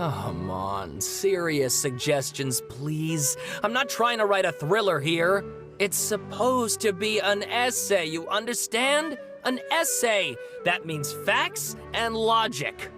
come on, serious suggestions, please. I'm not trying to write a thriller here. It's supposed to be an essay, you understand? An essay. That means facts and logic.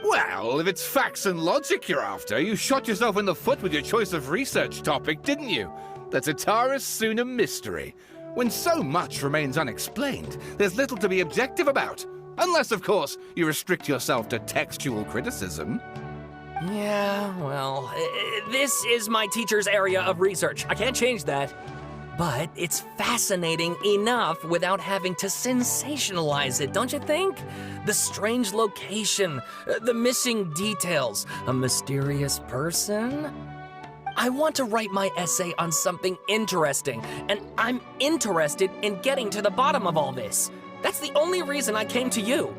Well, if it's facts and logic you're after, you shot yourself in the foot with your choice of research topic, didn't you? The Tatara Suna mystery. When so much remains unexplained, there's little to be objective about. Unless, of course, you restrict yourself to textual criticism. Yeah, well, this is my teacher's area of research. I can't change that. But it's fascinating enough without having to sensationalize it, don't you think? The strange location, the missing details, a mysterious person. I want to write my essay on something interesting, and I'm interested in getting to the bottom of all this. That's the only reason I came to you.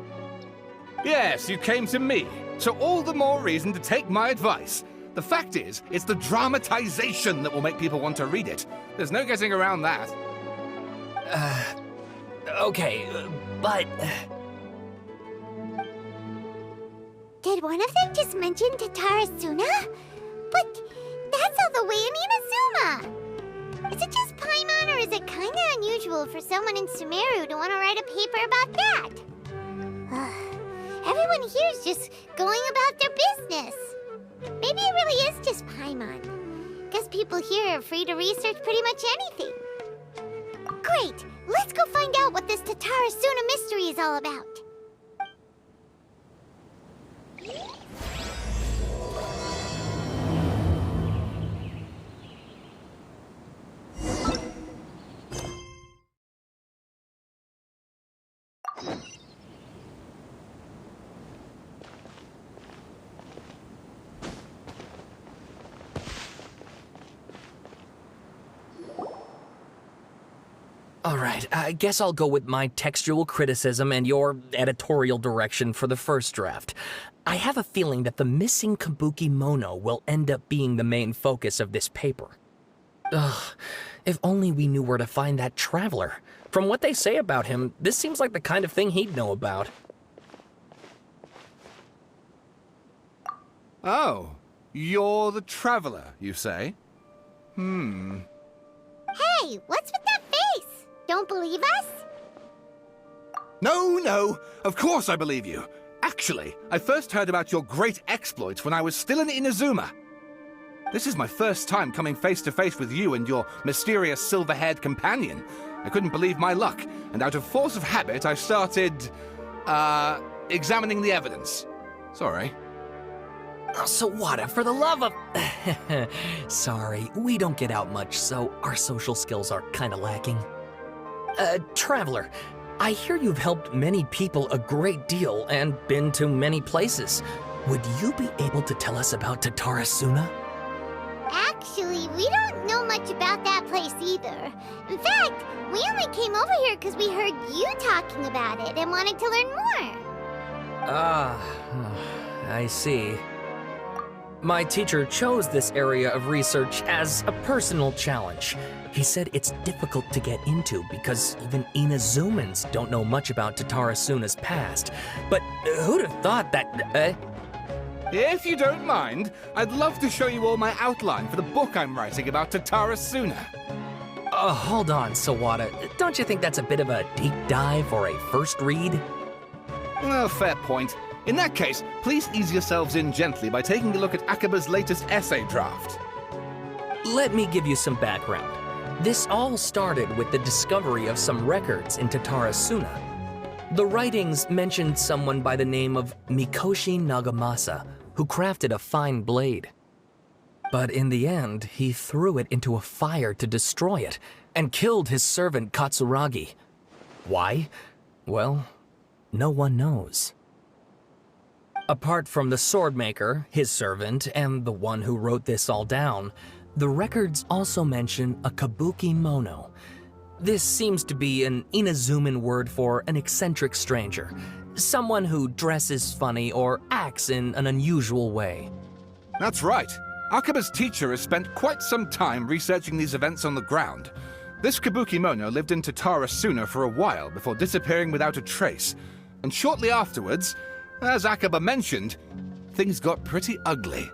Yes, you came to me, so all the more reason to take my advice. The fact is, it's the dramatization that will make people want to read it. There's no getting around that. Okay, but... Did one of them just mention Tatara Suna? But that's all the way in Inazuma! Is it just Paimon, or is it kinda unusual for someone in Sumeru to want to write a paper about that? Everyone here's just going about their business. Maybe it really is just Paimon. Guess people here are free to research pretty much anything. Great! Let's go find out what this Tatara Suna mystery is all about. All right, I guess I'll go with my textual criticism and your editorial direction for the first draft. I have a feeling that the missing Kabuki Mono will end up being the main focus of this paper. Ugh, if only we knew where to find that traveler. From what they say about him, this seems like the kind of thing he'd know about. Oh, you're the traveler, you say? Hey, what's with that face? Don't believe us? No, of course I believe you. Actually, I first heard about your great exploits when I was still in Inazuma. This is my first time coming face to face with you and your mysterious silver-haired companion. I couldn't believe my luck, and out of force of habit, I started, examining the evidence. Sorry. Oh, Sawada, for the love of... Sorry, we don't get out much, so our social skills are kinda lacking. Traveler, I hear you've helped many people a great deal and been to many places. Would you be able to tell us about Tatara Suna? Actually, we don't know much about that place either. In fact, we only came over here because we heard you talking about it and wanted to learn more. I see. My teacher chose this area of research as a personal challenge. He said it's difficult to get into because even Inazumans don't know much about Tatara Suna's past. But who'd have thought that... If you don't mind, I'd love to show you all my outline for the book I'm writing about Tatara Suna. Hold on, Sawada. Don't you think that's a bit of a deep dive or a first read? Well, fair point. In that case, please ease yourselves in gently by taking a look at Akaba's latest essay draft. Let me give you some background. This all started with the discovery of some records in Tatara Suna. The writings mentioned someone by the name of Mikoshi Nagamasa, who crafted a fine blade. But in the end, he threw it into a fire to destroy it, and killed his servant Katsuragi. Why? Well, no one knows. Apart from the swordmaker, his servant, and the one who wrote this all down, the records also mention a Kabuki Mono. This seems to be an Inazuman word for an eccentric stranger, someone who dresses funny or acts in an unusual way. That's right. Akaba's teacher has spent quite some time researching these events on the ground. This Kabuki Mono lived in Tatara Suna for a while before disappearing without a trace. And shortly afterwards, as Akaba mentioned, things got pretty ugly.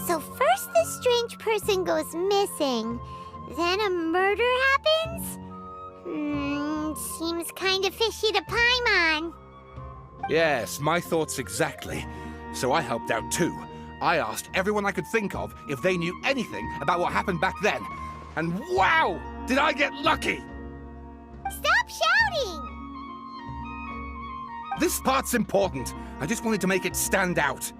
So first this strange person goes missing, then a murder happens? Seems kind of fishy to Paimon. Yes, my thoughts exactly. So I helped out too. I asked everyone I could think of if they knew anything about what happened back then. And wow! Did I get lucky! Stop shouting! This part's important. I just wanted to make it stand out.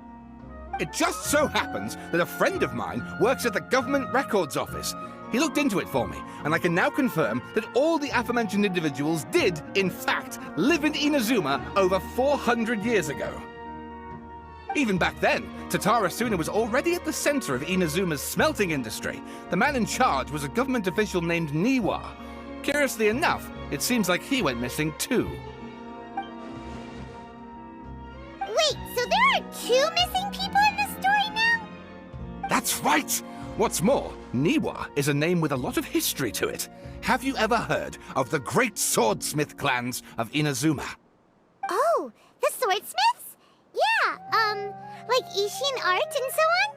It just so happens that a friend of mine works at the Government Records Office. He looked into it for me, and I can now confirm that all the aforementioned individuals did, in fact, live in Inazuma over 400 years ago. Even back then, Tatara Suna was already at the center of Inazuma's smelting industry. The man in charge was a government official named Niwa. Curiously enough, it seems like he went missing too. Wait, so there are 2 missing people in the story now? That's right! What's more, Niwa is a name with a lot of history to it. Have you ever heard of the great swordsmith clans of Inazuma? Oh, the swordsmiths? Yeah, like Ishin art and so on?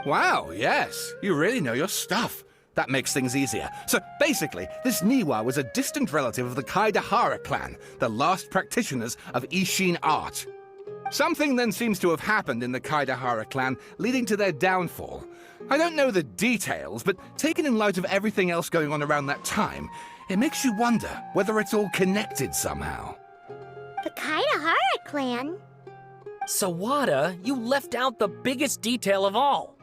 Wow, yes. You really know your stuff. That makes things easier. So basically, this Niwa was a distant relative of the Kaidahara clan, the last practitioners of Ishin art. Something then seems to have happened in the Kaidahara clan, leading to their downfall. I don't know the details, but taken in light of everything else going on around that time, it makes you wonder whether it's all connected somehow. The Kaidahara clan? Sawada, you left out the biggest detail of all.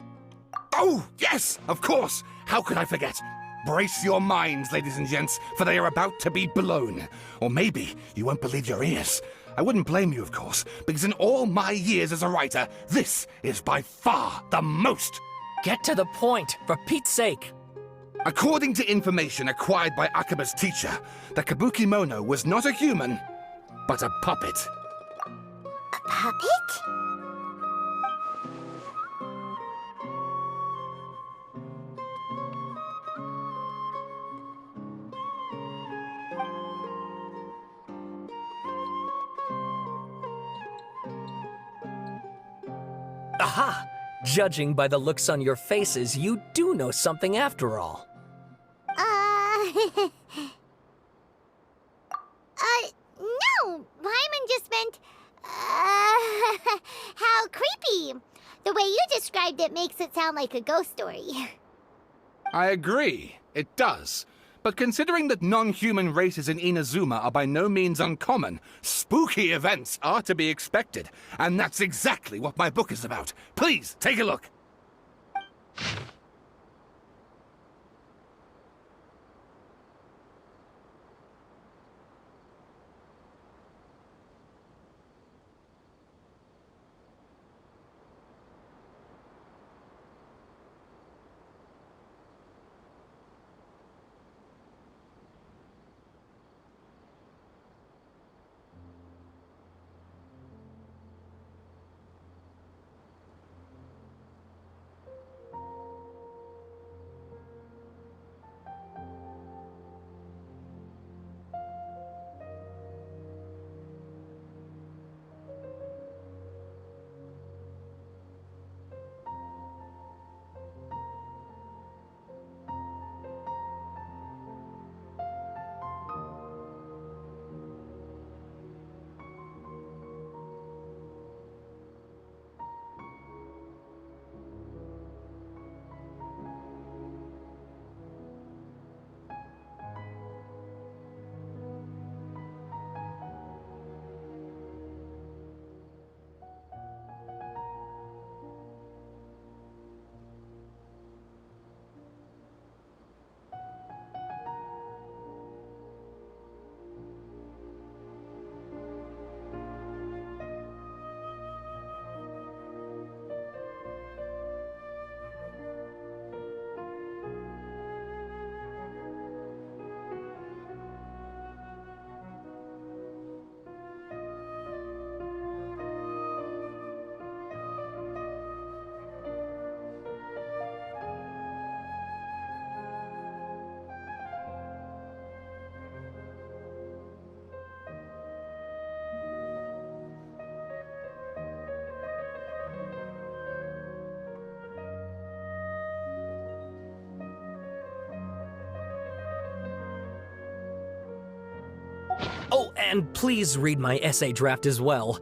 Oh, yes, of course. How could I forget? Brace your minds, ladies and gents, for they are about to be blown. Or maybe you won't believe your ears. I wouldn't blame you, of course, because in all my years as a writer, this is by far the most. Get to the point, for Pete's sake. According to information acquired by Akaba's teacher, the Kabukimono was not a human, but a puppet. A puppet? Aha! Judging by the looks on your faces, you do know something after all. No! Paimon just meant, how creepy. The way you described it makes it sound like a ghost story. I agree, it does. But considering that non-human races in Inazuma are by no means uncommon, spooky events are to be expected. And that's exactly what my book is about. Please, take a look. Oh, and please read my essay draft as well.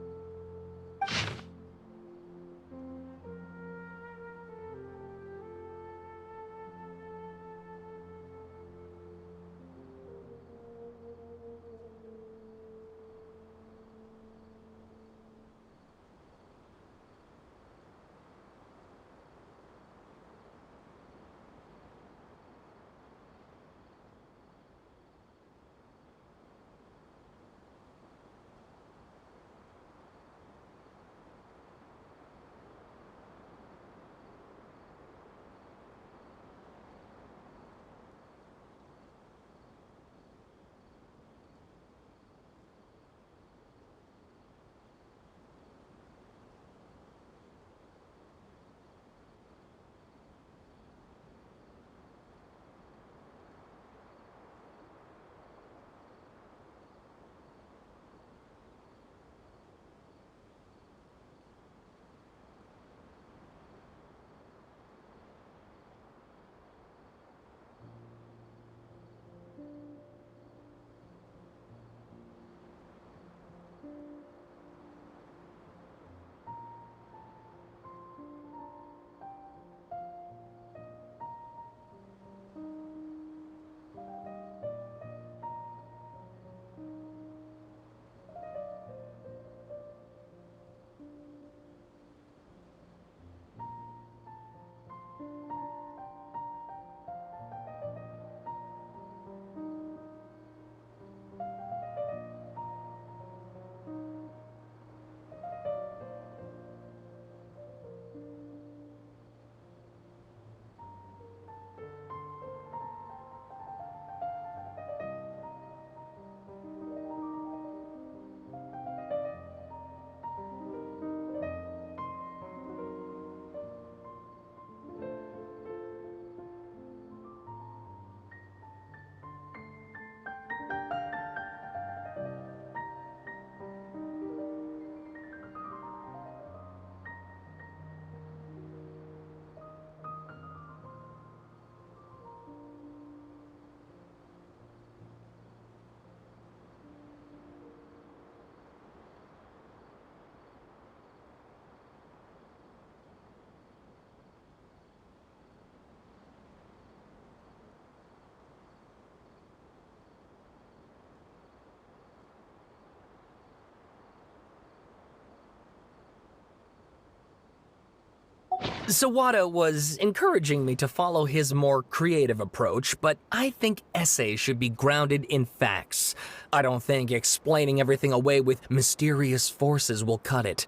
Sawada was encouraging me to follow his more creative approach, but I think essays should be grounded in facts. I don't think explaining everything away with mysterious forces will cut it.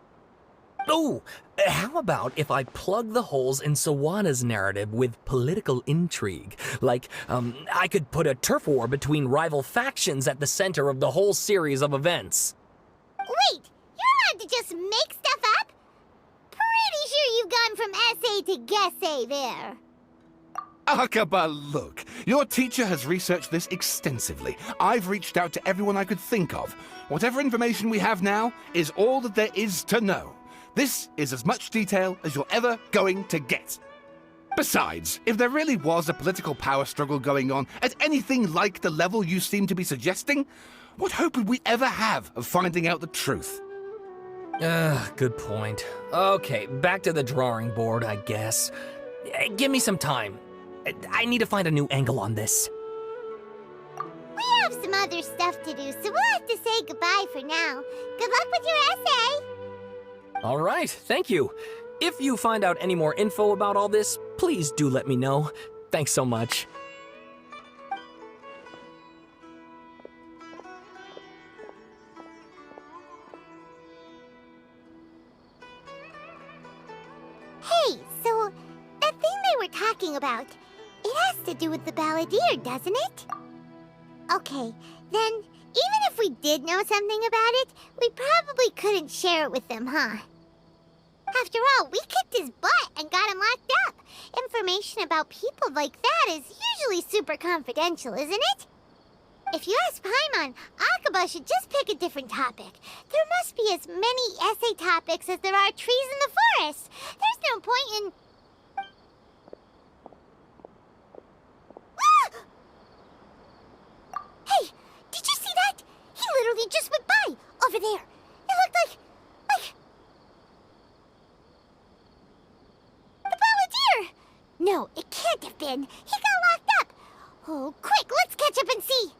Oh, how about if I plug the holes in Sawada's narrative with political intrigue? Like, I could put a turf war between rival factions at the center of the whole series of events. Wait, you're allowed to just make stuff up? Pretty sure you've gone from essay to guessay there. Akaba, look. Your teacher has researched this extensively. I've reached out to everyone I could think of. Whatever information we have now is all that there is to know. This is as much detail as you're ever going to get. Besides, if there really was a political power struggle going on at anything like the level you seem to be suggesting, what hope would we ever have of finding out the truth? Good point. Okay, back to the drawing board, I guess. Give me some time. I need to find a new angle on this. We have some other stuff to do, so we'll have to say goodbye for now. Good luck with your essay! All right, thank you. If you find out any more info about all this, please do let me know. Thanks so much. Hey, so that thing they were talking about, it has to do with the balladeer, doesn't it? Okay, then even if we did know something about it, we probably couldn't share it with them, huh? After all, we kicked his butt and got him locked up. Information about people like that is usually super confidential, isn't it? If you ask Paimon, Akaba should just pick a different topic. There must be as many essay topics as there are trees in the forest. There's no point in... Ah! Hey, did you see that? He literally No, it can't have been. He got locked up. Oh, quick, let's catch up and see.